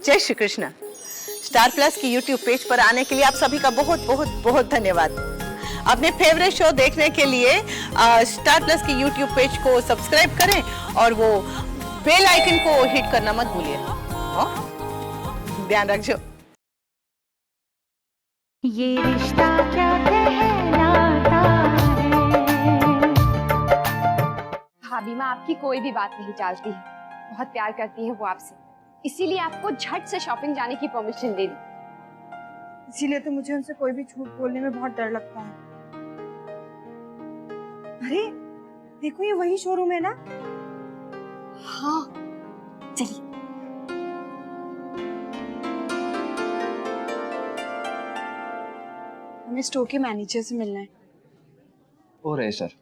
जय Shri Krishna. Star plus की YouTube page पर आने के लिए आप सभी का बहुत बहुत बहुत धन्यवाद। अपने फेवरेट शो देखने के लिए स्टार प्लस की यूट्यूब पेज को सब्सक्राइब करें और वो बेल आइकन को हिट करना मत भूलिए। ध्यान रखिए। ये रिश्ता क्या कहलाता है। भाभी माँ आपकी कोई भी बात नहीं टालती है, बहुत प्यार करती है वो आपसे, इसीलिए आपको झट से शॉपिंग जाने की परमिशन दे दी। इसीलिए तो मुझे उनसे कोई भी झूठ बोलने में बहुत डर लगता है। अरे देखो, ये वही शोरूम है ना? हाँ चलिए। हमें स्टोर के मैनेजर से मिलना है। हो रहे सर।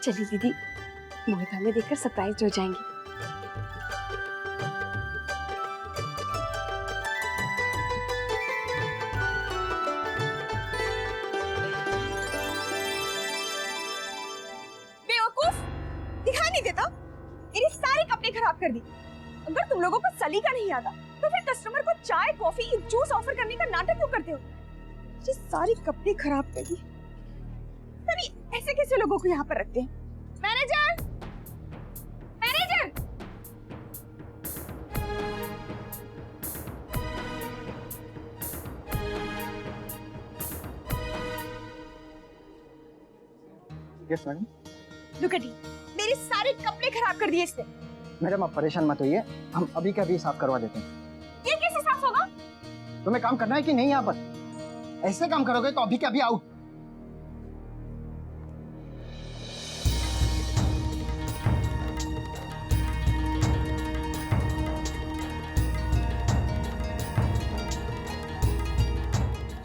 चलिए दीदी, मोहित हमें देखकर सरप्राइज हो जाएंगे। बेवकूफ, दिखाई नहीं देता? मेरे सारे कपड़े खराब कर दी। अगर तुम लोगों को सलीका नहीं आता तो फिर कस्टमर को चाय, कॉफी, जूस ऑफर करने का नाटक क्यों करते हो? ये सारे कपड़े खराब कर दी। अरे ऐसे कैसे लोगों को यहाँ पर रखते हैं? Manager, manager! Yes madam. Look at it, मेरे सारे कपड़े खराब कर दिए इसने। मैडम आप परेशान मत होइए, हम अभी के अभी साफ करवा देते हैं। ये कैसे साफ होगा? तुम्हें काम करना है कि नहीं यहाँ पर? ऐसे काम करोगे तो अभी के अभी आउट।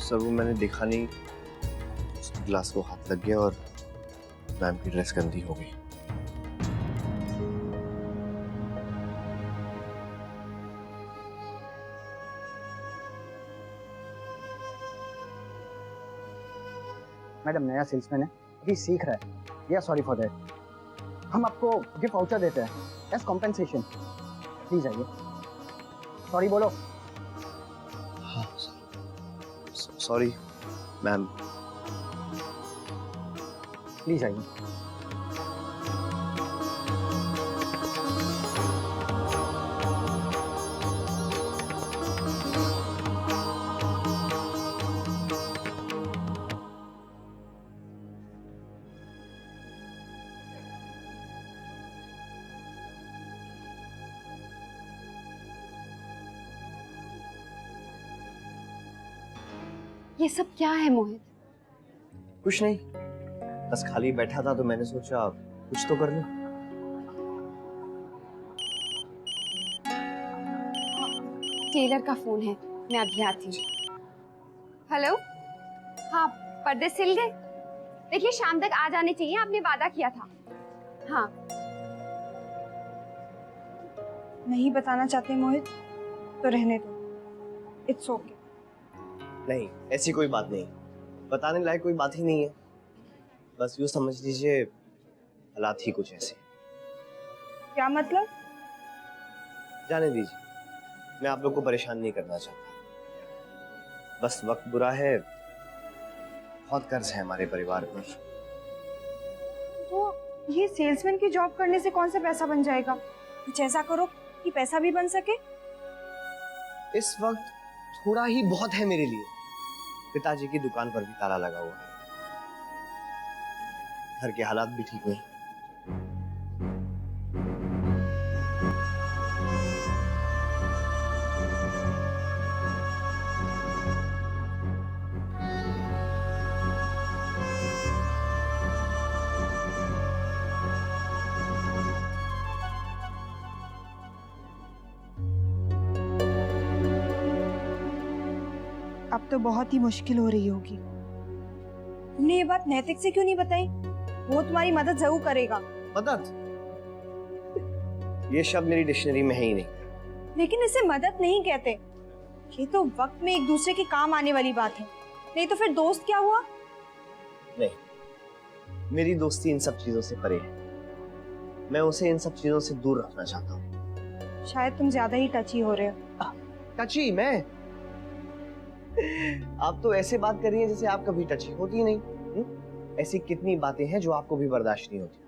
सर वो मैंने देखा नहीं, ग्लास को हाथ लग गया और मैम की ड्रेस गंदी हो गई। मैडम नया सेल्समैन है, अभी सीख रहा है। या सॉरी फॉर दैट। हम आपको गिफ्ट वाउचर देते हैं एज कॉम्पेंसेशन। प्लीज आइए। सॉरी बोलो। हाँ सॉरी मैम। प्लीज आइए। ये सब क्या है मोहित? कुछ नहीं, बस खाली बैठा था तो मैंने सोचा कुछ तो कर लूं। टेलर का फोन है, मैं अभी आती हूँ। हेलो, हाँ पर्दे सिल गए? देखिए शाम तक आ जाने चाहिए, आपने वादा किया था। हाँ नहीं बताना चाहते मोहित तो रहने दो। It's okay. नहीं ऐसी कोई बात नहीं, बताने लायक कोई बात ही नहीं है। बस यूँ समझ लीजिए हालात ही कुछ ऐसे। क्या मतलब? जाने दीजिए, मैं आप लोग को परेशान नहीं करना चाहता। बस वक्त बुरा है, बहुत कर्ज है हमारे परिवार पर। तो ये सेल्समैन की जॉब करने से कौन सा पैसा बन जाएगा? कुछ ऐसा करो कि पैसा भी बन सके। इस वक्त थोड़ा ही बहुत है मेरे लिए। पिताजी की दुकान पर भी ताला लगा हुआ है, घर के हालात भी ठीक नहीं। अब तो बहुत ही मुश्किल हो रही होगी। तुमने ये बात नैतिक से क्यों नहीं बताई? वो तुम्हारी मदद जरूर करेगा। मदद? ये शब्द मेरी डिक्शनरी में है ही नहीं। लेकिन इसे मदद नहीं कहते। ये तो वक्त में एक दूसरे के काम आने वाली बात है। नहीं तो फिर दोस्त क्या हुआ? नहीं, मेरी दोस्ती इन सब चीजों से परे है। मैं उसे इन सब चीजों से दूर रखना चाहता हूँ। शायद तुम ज्यादा ही टची हो रहे हो। टची मैं? आप तो ऐसे बात कर रही हैं जैसे आप कभी टची होती ही नहीं। ऐसी कितनी बातें हैं जो आपको भी बर्दाश्त नहीं होती।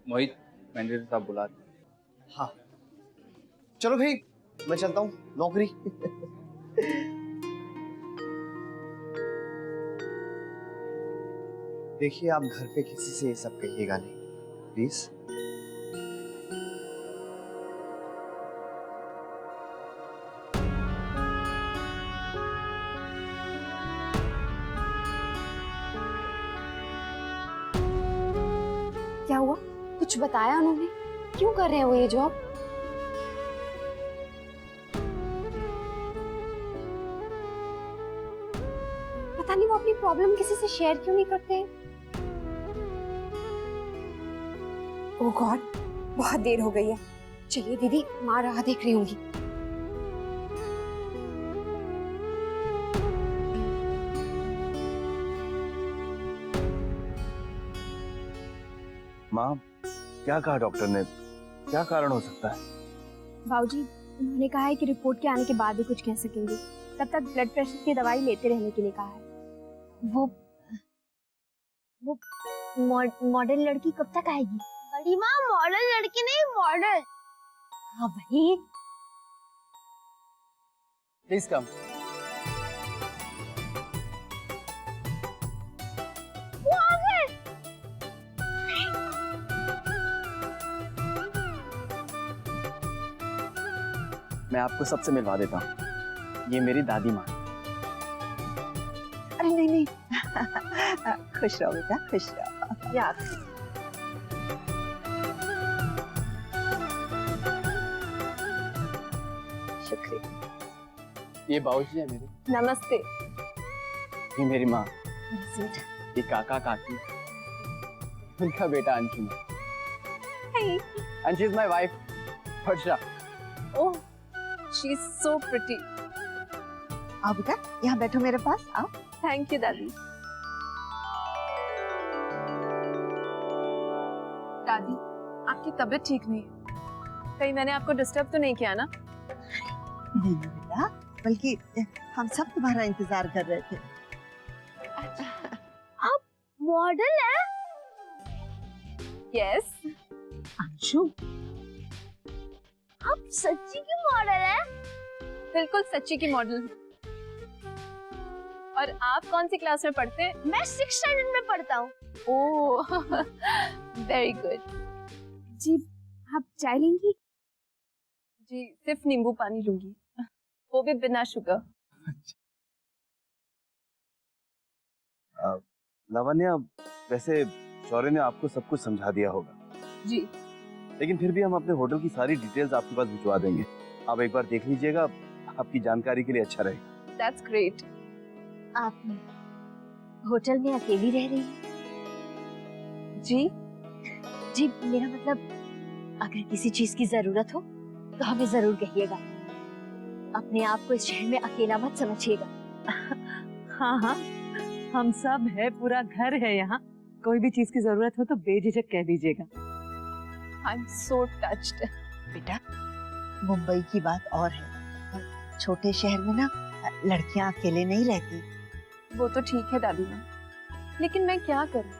मोहित, मैनेजर साहब बुलाते हैं। हाँ चलो भाई, मैं चलता हूँ नौकरी। देखिए, आप घर पे किसी से ये सब कहिएगा नहीं, प्लीज। क्या हुआ? कुछ बताया उन्होंने? क्यों कर रहे हैं वो ये जॉब? पता नहीं वो अपनी प्रॉब्लम किसी से शेयर क्यों नहीं करते। ओह गॉड, बहुत देर हो गई है। चलिए दीदी, माँ राह देख रही होंगी। माँ, क्या कहा डॉक्टर ने? क्या कारण हो सकता है? बाबूजी, उन्होंने कहा है कि रिपोर्ट के आने के बाद ही कुछ कह सकेंगे। तब तक ब्लड प्रेशर की दवाई लेते रहने के लिए कहा है। वो मॉडल लड़की कब तक आएगी? बड़ी माँ, मॉडल लड़की नहीं, मॉडल। हाँ वही। Please come. वो आ गए। मैं आपको सबसे मिलवा देता हूँ। ये मेरी दादी माँ। अरे नहीं नहीं, खुश रहो बेटा, खुश रहो। याद शुक्रिया। ये बाबूजी है मेरे। नमस्ते। ये मेरी माँ। ये काका काकी। उनका बेटा Anshu. And she's my wife, Harsha. Oh, she is so pretty. आओ बेटा, यहाँ बैठो मेरे पास, आओ। थैंक यू दादी। दादी, आपकी तबीयत ठीक नहीं है। कहीं मैंने आपको डिस्टर्ब तो नहीं किया ना? नहीं बेटा, बल्कि हम सब तुम्हारा इंतजार कर रहे थे। आप मॉडल है? यस। अंशु, आप सच्ची की मॉडल है? बिल्कुल सच्ची की मॉडल। और आप कौन सी क्लास में पढ़ते हैं? मैं 6th स्टैंडर्ड में पढ़ता हूँ। ओह, वेरी गुड। जी, आप चाय लेंगी? जी, सिर्फ नींबू पानी लूंगी, वो भी बिना शुगर। लावण्या, वैसे शौर्य ने आपको सब कुछ समझा दिया होगा। जी। लेकिन फिर भी हम अपने होटल की सारी डिटेल्स आपके पास भिजवा देंगे। आप एक बार देख लीजिएगा, आपकी जानकारी के लिए अच्छा रहेगा। That's great. आप होटल में अकेली रह रही हैं? जी? जी, मेरा मतलब अगर किसी चीज की जरूरत हो तो हमें जरूर कहिएगा। अपने आप को इस शहर में अकेला मत समझिएगा। हाँ हाँ, हम सब है, पूरा घर है यहाँ। कोई भी चीज की जरूरत हो तो बेझिझक कह दीजिएगा। I'm so touched. बेटा, मुंबई की बात और है। छोटे शहर में ना लड़कियां अकेले नहीं रहती। वो तो ठीक है दादी माँ, लेकिन मैं क्या करूँ?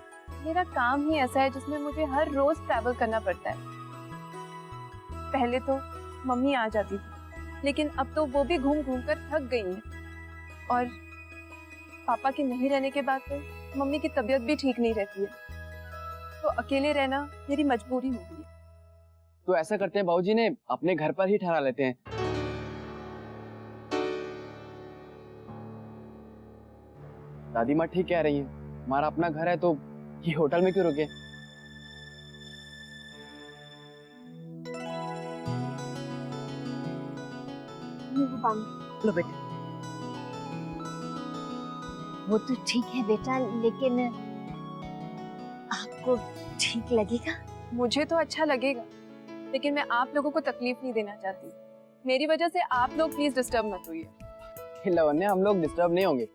मेरा काम ही ऐसा है जिसमें मुझे हर रोज ट्रैवल करना पड़ता है। पहले तो मम्मी आ जाती थी, लेकिन अब तो वो भी घूम घूम कर थक गई हैं। और पापा के नहीं रहने के बाद तो मम्मी की तबीयत भी ठीक नहीं रहती है, तो अकेले रहना मेरी मजबूरी हो गई। तो ऐसा करते हैं, बाबूजी ने अपने घर पर ही ठहरा लेते हैं। दादी माँ ठीक कह रही हैं, हमारा अपना घर है तो ये होटल में क्यों रुके? लो बेटा। वो तो ठीक है बेटा, लेकिन आपको ठीक लगेगा? मुझे तो अच्छा लगेगा, लेकिन मैं आप लोगों को तकलीफ नहीं देना चाहती। मेरी वजह से आप लोग प्लीज डिस्टर्ब मत होइए। लावण्या, हम लोग डिस्टर्ब नहीं होंगे।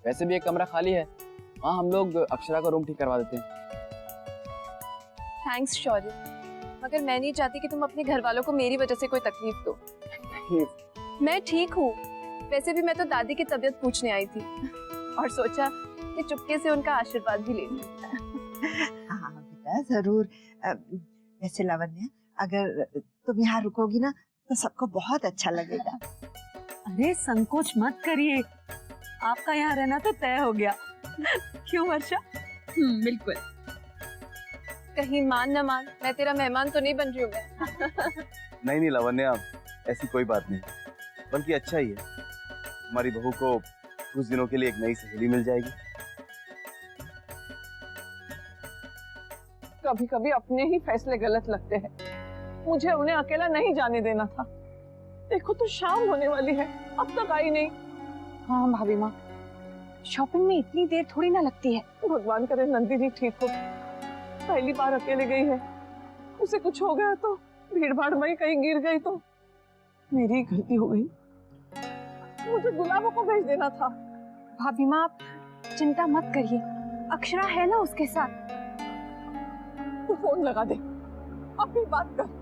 वैसे भी एक कमरा खाली है, वहाँ हम लोग अक्षरा का रूम ठीक करवा देते हैं। थैंक्स शौर्य, मगर मैं नहीं चाहती कि तुम अपने घर वालों को मेरी वजह से कोई तकलीफ दो। मैं ठीक हूँ। वैसे भी मैं तो दादी की तबीयत पूछने आई थी और सोचा कि चुपके से उनका आशीर्वाद भी ले लूं। हाँ बेटा जरूर। वैसे लावण्य, अगर तुम यहाँ रुकोगी ना तो सबको बहुत अच्छा लगेगा। अरे संकोच मत करिए, आपका यहाँ रहना तो तय हो गया। क्यों वर्षा? बिल्कुल। कहीं मान न मान, मैं तेरा मेहमान तो नहीं बन रही हूँ मैं। नहीं लावण्या, ऐसी कोई बात नहीं, बल्कि अच्छा ही है। हमारी बहू को कुछ दिनों के लिए एक नई सहेली मिल जाएगी। कभी कभी अपने ही फैसले गलत लगते हैं। मुझे उन्हें अकेला नहीं जाने देना था। देखो तो शाम होने वाली है, अब तक आई नहीं। हाँ भाभी माँ, शॉपिंग में इतनी देर थोड़ी ना लगती है। भगवान करे नंदिनी ठीक हो। पहली बार अकेले गई है, उसे कुछ हो गया तो, भीड़ भाड़ में कहीं गिर गई तो मेरी ही गलती हो गई। मुझे गुलाबों को भेज देना था। भाभी माँ आप चिंता मत करिए, अक्षरा है ना उसके साथ। तू फोन लगा दे, अपनी बात कर।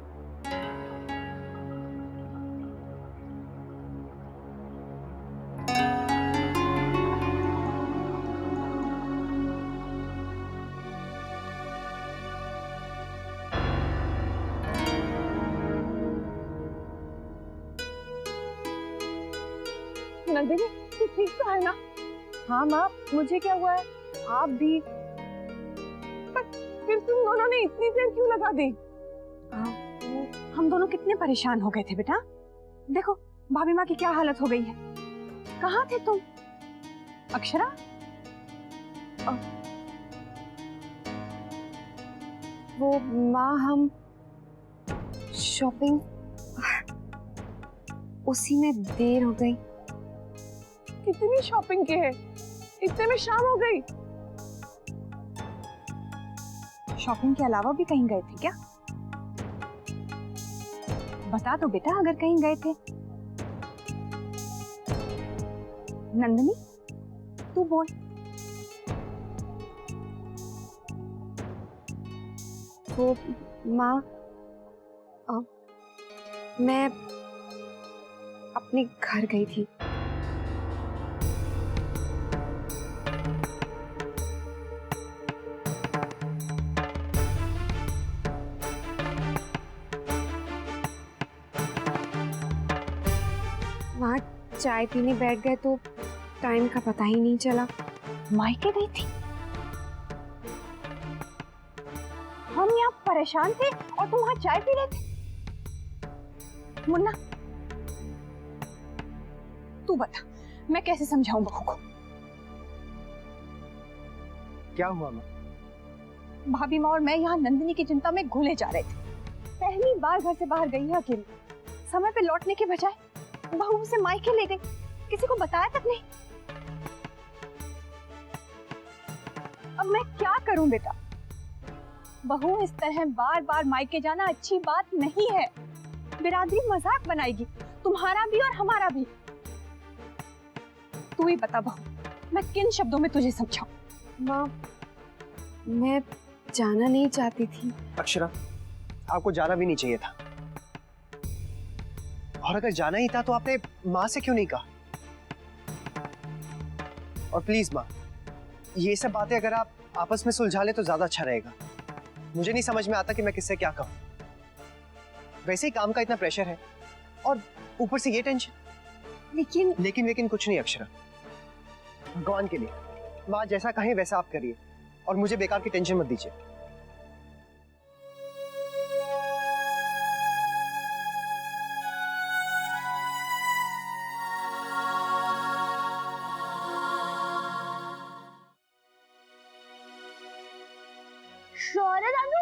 नंदिनी तू ठीक तो है ना? हाँ माँ, मुझे क्या हुआ है? आप भी। पर फिर तुम दोनों ने इतनी देर क्यों लगा दी? हम दोनों कितने परेशान हो गए थे बेटा। देखो भाभी माँ की क्या हालत हो गई है। कहाँ थे तुम? अक्षरा? वो माँ, हम शॉपिंग, उसी में देर हो गई। कितनी शॉपिंग की है? इतने में शाम हो गई। शॉपिंग के अलावा भी कहीं गए थे क्या? बता दो बेटा अगर कहीं गए थे। नंदिनी तू बोल। वो माँ, मैं अपने घर गई थी। वहाँ चाय पीने बैठ गए तो टाइम का पता ही नहीं चला। मायके गई थी। हम यहाँ परेशान थे और तुम वहाँ चाय पी रहे थे। मुन्ना तू बता, मैं कैसे समझाऊं बहू को? क्या हुआ माँ? भाभी माँ और मैं यहाँ नंदिनी की चिंता में घुले जा रहे थे। पहली बार घर से बाहर गई है अकेली। समय पे लौटने के बजाय बहू उसे मायके ले गई, किसी को बताया तक नहीं। अब मैं क्या करूं बेटा? बहू इस तरह बार बार मायके जाना अच्छी बात नहीं है। बिरादरी मजाक बनाएगी, तुम्हारा भी और हमारा भी। तू ही बता बहू, मैं किन शब्दों में तुझे समझाऊं? माँ, मैं जाना नहीं चाहती थी। अक्षरा, आपको जाना भी नहीं चाहिए था। और अगर जाना ही था तो आपने माँ से क्यों नहीं कहा? और प्लीज माँ, ये सब बातें अगर आप आपस में सुलझा ले तो ज्यादा अच्छा रहेगा। मुझे नहीं समझ में आता कि मैं किससे क्या कहूँ। वैसे ही काम का इतना प्रेशर है और ऊपर से ये टेंशन। लेकिन कुछ नहीं अक्षरा, भगवान के लिए माँ जैसा कहें वैसा आप करिए और मुझे बेकार की टेंशन मत दीजिए। शौर्य दादू,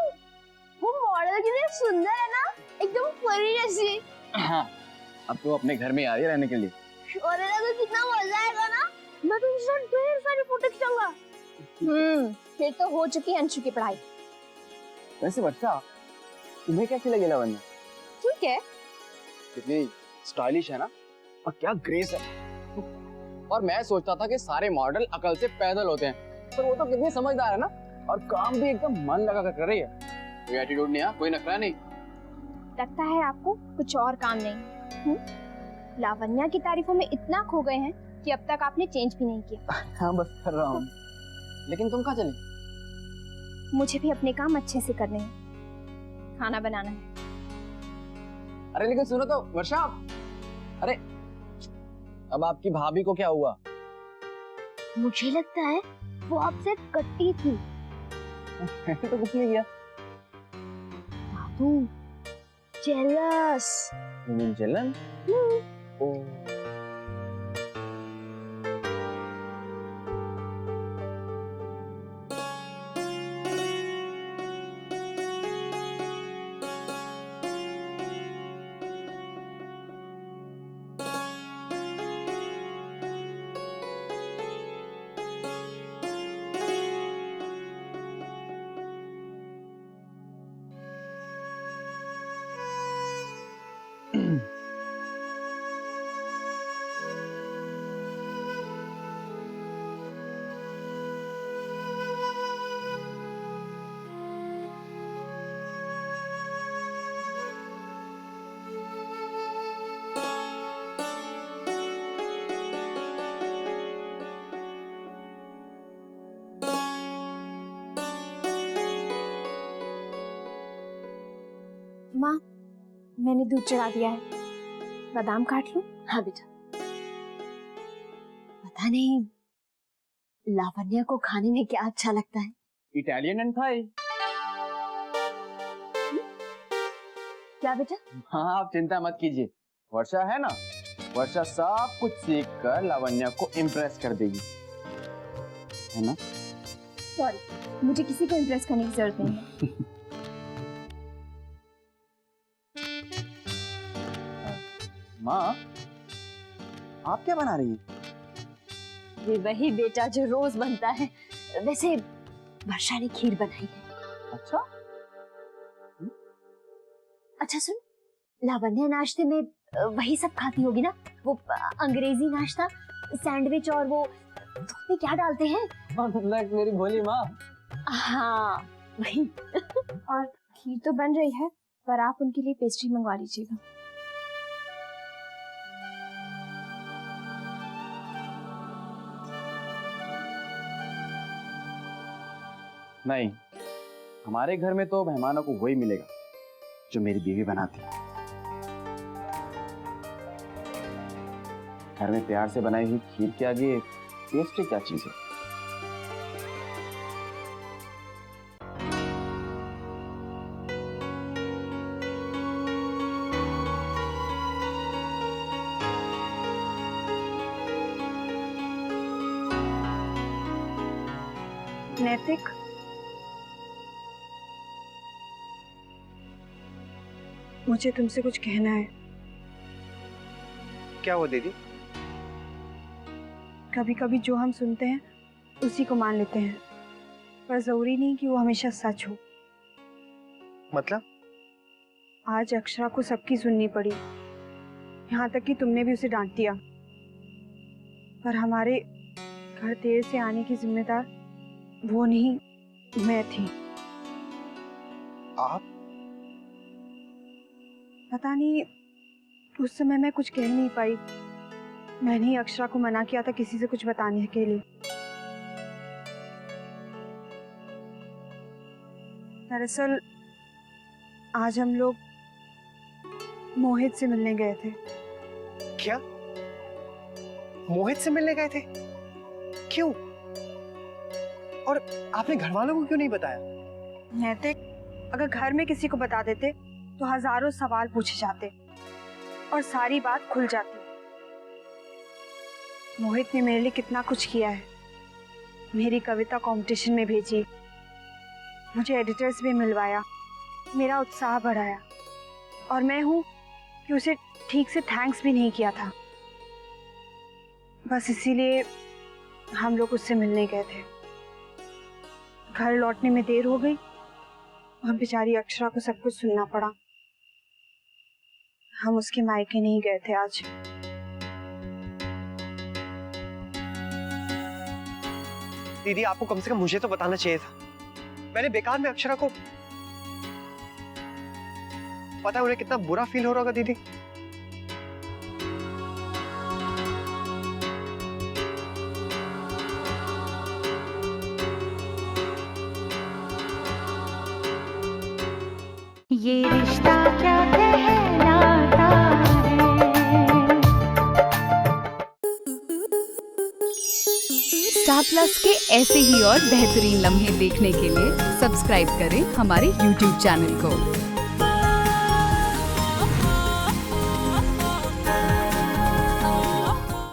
वो मॉडल कितनी सुंदर है ना, एकदम परी जैसी। हाँ, अब तो अपने घर में आ रही है रहने के लिए। शौर्य दादू कितना मजा आएगा ना, मैं तो उनके साथ ढेर सारी फोटो खिंचाऊंगा। फिर तो हो चुकी है अंशु की पढ़ाई। वैसे वर्षा, तुम्हें कैसी लगी लावण्या? ठीक है, कितनी स्टाइलिश है ना, और क्या ग्रेस है। और मैं सोचता था कि सारे मॉडल अकल से पैदल होते हैं, पर वो तो कितनी समझदार है ना, और काम भी एकदम मन लगा कर रही है। कोई एटीट्यूड नहीं है, कोई नखरा नहीं। लगता है आपको कुछ और काम नहीं। लावण्या की तारीफों में इतना खो गए हैं कि अब तक आपने चेंज भी नहीं किया। हाँ बस कर रहा हूँ। लेकिन तुम कहाँ चले? मुझे भी अपने काम अच्छे से करने हैं, खाना बनाना है। अरे लेकिन सुनो तो वर्षा, अरे अब आपकी भाभी को क्या हुआ? मुझे लगता है वो आपसे कट्टी थी। ऐसे तो कुछ नहीं किया। बाबू, जेलस। You mean जलन? ओ माँ, मैंने दूध चढ़ा दिया है, बादाम काट लूं? हाँ बेटा। पता नहीं लावण्या को खाने में क्या अच्छा लगता है। Italian and Thai. क्या बेटा? हाँ आप चिंता मत कीजिए, वर्षा है ना, वर्षा सब कुछ सीख कर लावण्या को इम्प्रेस कर देगी, है ना? सॉरी, मुझे किसी को इम्प्रेस करने की जरूरत नहीं है। माँ, आप क्या बना रही हैं? ये वही बेटा जो रोज बनता है। वैसे वर्षा ने खीर बनाई है। अच्छा? अच्छा सुन, लावण्या नाश्ते में वही सब खाती होगी ना, वो अंग्रेजी नाश्ता, सैंडविच, और वो दूध में क्या डालते हैं? मेरी भोली माँ। हाँ वही। और खीर तो बन रही है, पर आप उनके लिए पेस्ट्री मंगवा लीजिएगा। नहीं, हमारे घर में तो मेहमानों को वही मिलेगा जो मेरी बीवी बनाती है। घर में प्यार से बनाई हुई खीर के आगे पेस्ट्री क्या चीज है? नैतिक, मुझे तुमसे कुछ कहना है। क्या हुआ दीदी? कभी कभी जो हम सुनते हैं उसी को मान लेते हैं, पर जरूरी नहीं कि वो हमेशा सच हो। मतलब? आज अक्षरा को सबकी सुननी पड़ी, यहाँ तक कि तुमने भी उसे डांट दिया, पर हमारे घर देर से आने की जिम्मेदार वो नहीं, मैं थी। आप? पता नहीं, उस समय मैं कुछ कह नहीं पाई। मैंने ही अक्षरा को मना किया था किसी से कुछ बताने के लिए। दरअसल आज हम लोग मोहित से मिलने गए थे। क्या? मोहित से मिलने गए थे? क्यों? और आपने घर वालों को क्यों नहीं बताया? नैतिक, अगर घर में किसी को बता देते तो हजारों सवाल पूछे जाते और सारी बात खुल जाती। मोहित ने मेरे लिए कितना कुछ किया है, मेरी कविता कंपटीशन में भेजी, मुझे एडिटर्स भी मिलवाया, मेरा उत्साह बढ़ाया, और मैं हूँ कि उसे ठीक से थैंक्स भी नहीं किया था। बस इसीलिए हम लोग उससे मिलने गए थे। घर लौटने में देर हो गई और बेचारी अक्षरा को सब कुछ सुनना पड़ा। हम उसके मायके नहीं गए थे आज। दीदी, आपको कम से कम मुझे तो बताना चाहिए था। मैंने बेकार में अक्षरा को पता है उन्हें कितना बुरा फील हो रहा होगा दीदी। ये रिश्ता क्या कहलाता है। स्टार प्लस के ऐसे ही और बेहतरीन लम्हे देखने के लिए सब्सक्राइब करें हमारे YouTube चैनल को।